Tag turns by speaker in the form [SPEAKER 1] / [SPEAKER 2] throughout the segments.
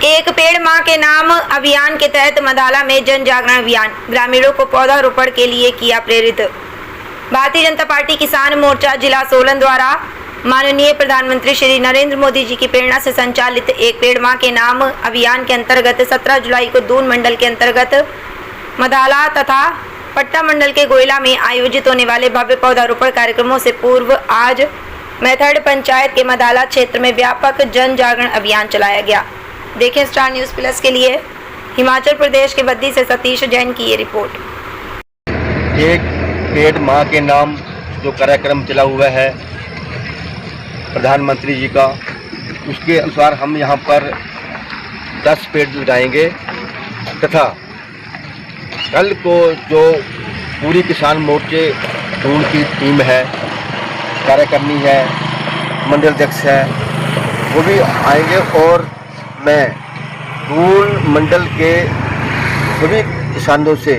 [SPEAKER 1] एक पेड़ मां के नाम अभियान के तहत मदाला में जन जागरण अभियान, ग्रामीणों को पौधारोपण के लिए किया प्रेरित। भारतीय जनता पार्टी किसान मोर्चा जिला सोलन द्वारा माननीय प्रधानमंत्री श्री नरेंद्र मोदी जी की प्रेरणा से संचालित एक पेड़ मां के नाम अभियान के अंतर्गत 17 जुलाई को दून मंडल के अंतर्गत मदाला तथा पट्टा मंडल के गोयला में आयोजित होने वाले भव्य पौधारोपण कार्यक्रमों से पूर्व आज मैथड़ पंचायत के मदाला क्षेत्र में व्यापक जन जागरण अभियान चलाया गया। देखें स्टार न्यूज़ प्लस के लिए हिमाचल प्रदेश के बद्दी से सतीश जैन की ये रिपोर्ट।
[SPEAKER 2] एक पेड़ माँ के नाम जो कार्यक्रम चला हुआ है प्रधानमंत्री जी का, उसके अनुसार हम यहाँ पर 10 पेड़ लगाएंगे तथा कल को जो पूरी किसान मोर्चे दून की टीम है, कार्यकर्मी है, मंडल अध्यक्ष है, वो भी आएंगे और मैं दून मंडल के सभी किसानों से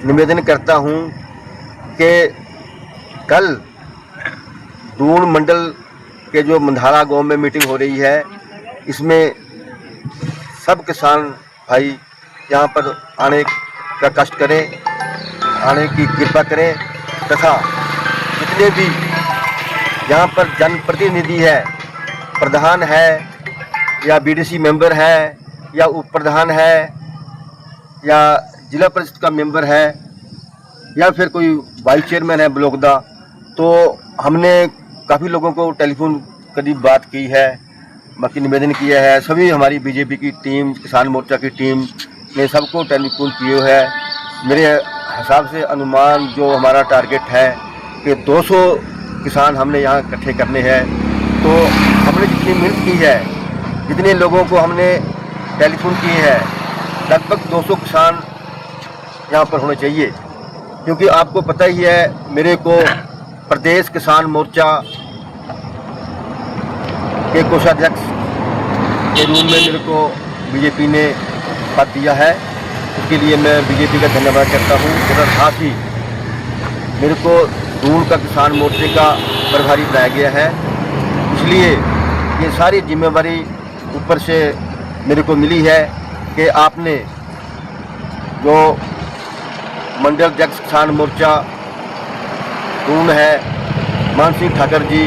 [SPEAKER 2] निवेदन करता हूं कि कल दून मंडल के जो मंधारा गांव में मीटिंग हो रही है, इसमें सब किसान भाई यहां पर आने का कष्ट करें, आने की कृपा करें तथा जितने भी यहाँ पर जनप्रतिनिधि है, प्रधान है या बीडीसी मेंबर है या उप प्रधान है या जिला परिषद का मेंबर है या फिर कोई वाइस चेयरमैन है ब्लॉक का, तो हमने काफ़ी लोगों को टेलीफोन करीब बात की है, बाकी निवेदन किया है। सभी हमारी बीजेपी की टीम, किसान मोर्चा की टीम ने सबको टेलीफोन किए है। मेरे हिसाब से अनुमान जो हमारा टारगेट है कि 200 किसान हमने यहाँ इकट्ठे करने हैं। तो हमने जितनी मेहनत की है, जितने लोगों को हमने टेलीफोन किए हैं, लगभग 200 किसान यहाँ पर होने चाहिए, क्योंकि आपको पता ही है मेरे को प्रदेश किसान मोर्चा के कोषाध्यक्ष के रूप में मेरे को बीजेपी ने पद दिया है। उसके लिए मैं बीजेपी का धन्यवाद करता हूँ। और साथ ही मेरे को दून का किसान मोर्चे का प्रभारी बनाया गया है, इसलिए ये सारी जिम्मेवारी ऊपर से मेरे को मिली है कि आपने जो मंडल अध्यक्ष किसान मोर्चा दून है मान सिंह ठाकर जी,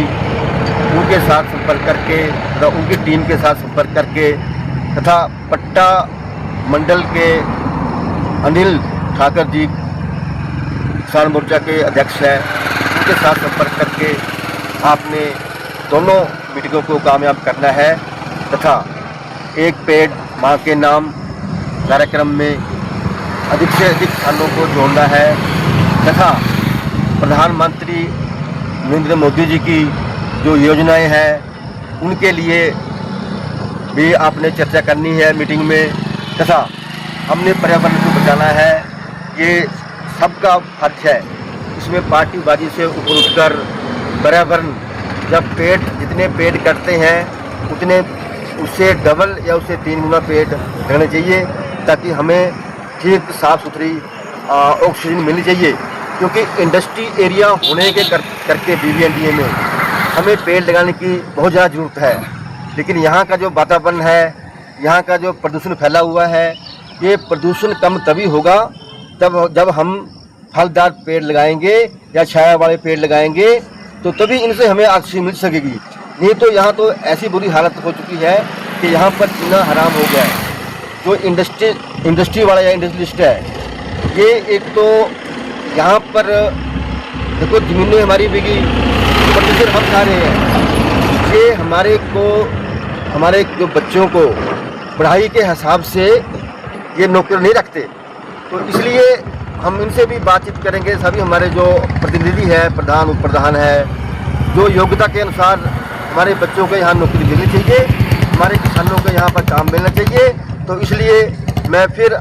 [SPEAKER 2] उनके साथ संपर्क करके तथा उनकी टीम के साथ संपर्क करके तथा पट्टा मंडल के अनिल ठाकर जी किसान मोर्चा के अध्यक्ष हैं, उनके साथ संपर्क करके आपने दोनों मीटिंगों को कामयाब करना है तथा एक पेड़ माँ के नाम कार्यक्रम में अधिक से अधिक किसानों को जोड़ना है तथा प्रधानमंत्री नरेंद्र मोदी जी की जो योजनाएं हैं उनके लिए भी आपने चर्चा करनी है मीटिंग में तथा हमने पर्यावरण को बचाना है। ये सबका फर्ज है, इसमें पार्टीबाजी से ऊपर उठकर पर्यावरण, जब पेड़ जितने पेड़ कटते हैं उतने उससे डबल या उससे 3 गुना पेड़ लगने चाहिए, ताकि हमें ठीक साफ़ सुथरी ऑक्सीजन मिलनी चाहिए। क्योंकि इंडस्ट्री एरिया होने के करके BVNDA में हमें पेड़ लगाने की बहुत ज़्यादा ज़रूरत है, लेकिन यहाँ का जो वातावरण है, यहाँ का जो प्रदूषण फैला हुआ है, ये प्रदूषण कम तभी होगा जब हम फलदार पेड़ लगाएंगे या छाया वाले पेड़ लगाएंगे, तो तभी इनसे हमें ऑक्सीजन मिल सकेगी। नहीं तो यहाँ तो ऐसी बुरी हालत हो चुकी है कि यहाँ पर जीना हराम हो गया है। जो इंडस्ट्री वाला या इंडस्ट्रियलिस्ट है, ये एक तो यहाँ पर देखो ज़मीनें हमारी बिकी, प्रदूषण हम खा रहे हैं। ये हमारे जो बच्चों को पढ़ाई के हिसाब से ये नौकरी नहीं रखते, तो इसलिए हम इनसे भी बातचीत करेंगे। सभी हमारे जो प्रतिनिधि है, प्रधान उप प्रधान है, जो योग्यता के अनुसार हमारे बच्चों को यहाँ नौकरी मिलनी चाहिए, हमारे किसानों को यहाँ पर काम मिलना चाहिए। तो इसलिए मैं फिर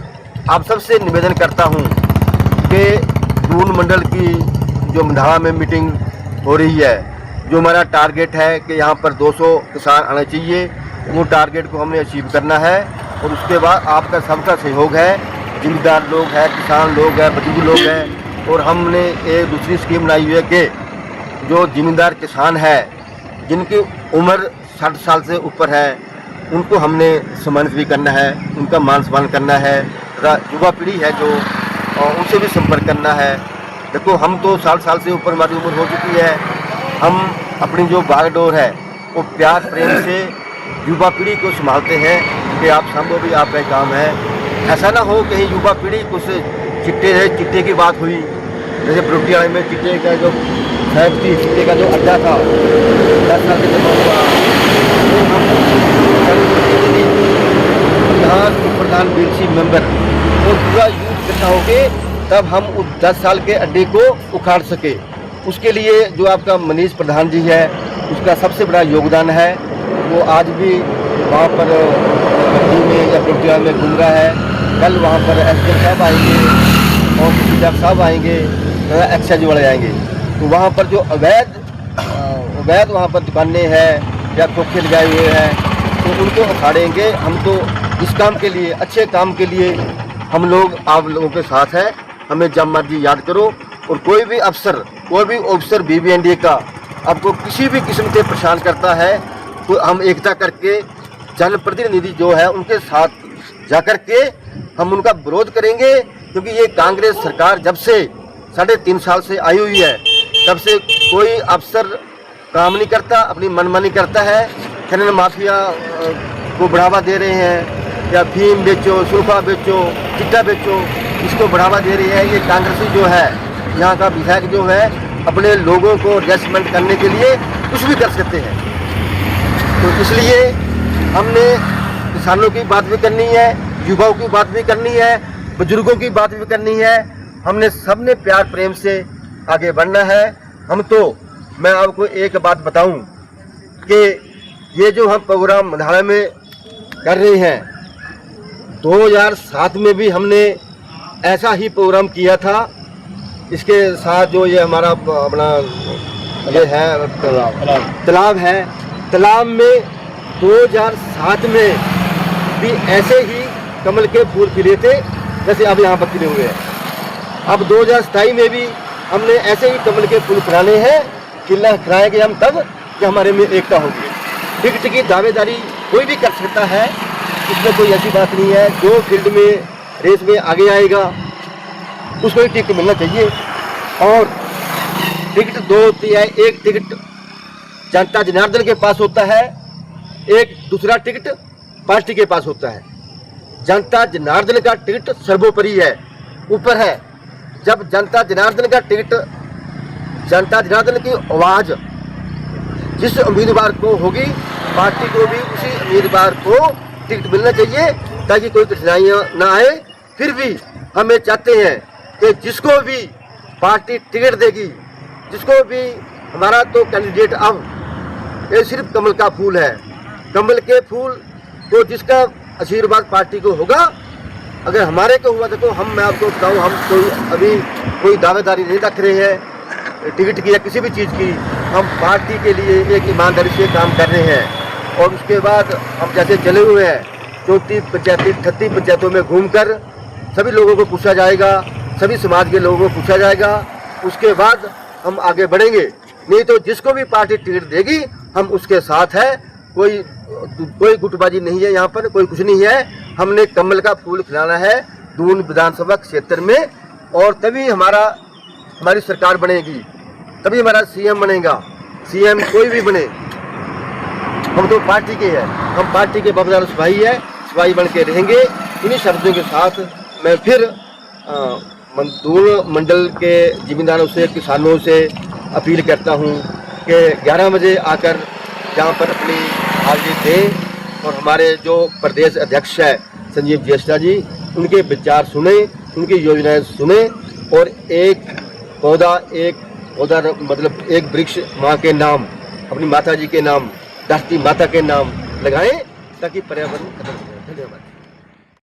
[SPEAKER 2] आप सबसे निवेदन करता हूँ कि दून मंडल की जो मंधारा में मीटिंग हो रही है, जो हमारा टारगेट है कि यहाँ पर 200 किसान आने चाहिए, वो टारगेट को हमने अचीव करना है। और उसके बाद आपका सबका सहयोग है, जिम्मेदार लोग हैं, किसान लोग हैं, बुजुर्ग लोग हैं। और हमने एक दूसरी स्कीम बनाई हुई है कि जो जिम्मेदार किसान है, जिनकी उम्र 60 साल से ऊपर है, उनको हमने सम्मानित भी करना है, उनका मान सम्मान करना है तथा युवा पीढ़ी है जो उनसे भी संपर्क करना है। देखो हम तो साल से ऊपर हमारी उम्र हो चुकी है, हम अपनी जो बागडोर है वो प्यार प्रेम से युवा पीढ़ी को संभालते हैं कि आप संभो भी आपका काम है। ऐसा ना हो कहीं युवा पीढ़ी कुछ चिट्टे की बात हुई, जैसे बरोटियाला में चिट्टे का जो चिट्टे का जो अड्डा था 10 साल के जमा हुआ, प्रधान बीएलसी मेंबर और पूरा यूथ इकट्ठा होके तब हम उस 10 साल के अड्डे को उखाड़ सके। उसके लिए जो आपका मनीष प्रधान जी है उसका सबसे बड़ा योगदान है। वो आज भी वहाँ पर में या बरोटियाला में घूम रहा है। कल वहाँ पर एसडीएम साहब आएंगे और डीएम साहब आएंगे, एक्साइज वाले आएंगे। तो वहाँ पर जो अवैध वहाँ पर दुकानें हैं या खोखे लगाए हुए हैं तो उनको उखाड़ेंगे। हम तो इस काम के लिए, अच्छे काम के लिए हम लोग आप लोगों के साथ हैं। हमें जब मर्जी याद करो। और कोई भी ऑफिसर बीबीएनडीए का आपको किसी भी किस्म से परेशान करता है तो हम एकता करके जनप्रतिनिधि जो है उनके साथ जाकर के हम उनका विरोध करेंगे। क्योंकि ये कांग्रेस सरकार जब से 3.5 साल से आई हुई है तब से कोई अफसर काम नहीं करता, अपनी मनमानी करता है। खनन माफिया को बढ़ावा दे रहे हैं या फीम बेचो, सुल्फा बेचो, चिट्टा बेचो, इसको बढ़ावा दे रही है। ये कांग्रेसी जो है यहाँ का विधायक जो है अपने लोगों को एडजस्टमेंट करने के लिए कुछ भी कर सकते हैं। तो इसलिए हमने किसानों की बात भी करनी है, युवाओं की बात भी करनी है, बुजुर्गों की बात भी करनी है। हमने सबने प्यार प्रेम से आगे बढ़ना है। मैं आपको एक बात बताऊं कि ये जो हम प्रोग्राम मधाड़ा में कर रहे हैं 2007 में भी हमने ऐसा ही प्रोग्राम किया था। इसके साथ जो ये हमारा अपना ये है तालाब है, तालाब में 2007 में भी ऐसे ही कमल के फूल खिले थे जैसे अब यहाँ पर खिले हुए हैं। अब 2027 में भी हमने ऐसे ही कमल के फूल खिलाने हैं। खिलाएंगे हम तब कि हमारे में एकता होगी। टिकट की दावेदारी कोई भी कर सकता है, इसमें कोई ऐसी बात नहीं है। जो फील्ड में रेस में आगे आएगा उसको ही टिकट मिलना चाहिए। और टिकट 2 होती है, एक टिकट जनता जनार्दन के पास होता है, एक दूसरा टिकट पार्टी के पास होता है। जनता जनार्दन का टिकट सर्वोपरि है, ऊपर है। जब जनता जनार्दन का टिकट, जनता जनार्दन की आवाज़ जिस उम्मीदवार को होगी, पार्टी को भी उसी उम्मीदवार को टिकट मिलना चाहिए ताकि कोई कठिनाइयाँ ना आए। फिर भी हमें चाहते हैं कि जिसको भी पार्टी टिकट देगी, जिसको भी हमारा तो कैंडिडेट अब ये सिर्फ कमल का फूल है। कमल के फूल तो जिसका आशीर्वाद पार्टी को होगा, अगर हमारे को हुआ देखो मैं आपको बताऊँ, हम अभी कोई दावेदारी नहीं रख रहे हैं टिकट की या किसी भी चीज़ की। हम पार्टी के लिए एक ईमानदारी से काम कर रहे हैं। और उसके बाद हम जैसे चले हुए हैं 34 पंचायती 38 पंचायतों में घूमकर सभी लोगों को पूछा जाएगा, सभी समाज के लोगों को पूछा जाएगा। उसके बाद हम आगे बढ़ेंगे। नहीं तो जिसको भी पार्टी टिकट देगी हम उसके साथ है। कोई गुटबाजी नहीं है यहाँ पर, कोई कुछ नहीं है। हमने कमल का फूल खिलाना है दून विधानसभा क्षेत्र में, और तभी हमारी सरकार बनेगी, तभी हमारा सीएम बनेगा। सीएम कोई भी बने, हम तो पार्टी के हैं, हम पार्टी के वफादार सिपाही बन के रहेंगे। इन्हीं शब्दों के साथ मैं फिर दून मंडल के जिम्मेदारों से, किसानों से अपील करता हूँ कि 11 बजे आकर यहाँ पर अपनी हाजिरी दें और हमारे जो प्रदेश अध्यक्ष है संजीव ज्येष्ठा जी, उनके विचार सुने, उनकी योजनाएं सुने और एक पौधा मतलब एक वृक्ष माँ के नाम, अपनी माता जी के नाम, धरती माता के नाम लगाएं ताकि पर्यावरण खत्म हो जाए। धन्यवाद।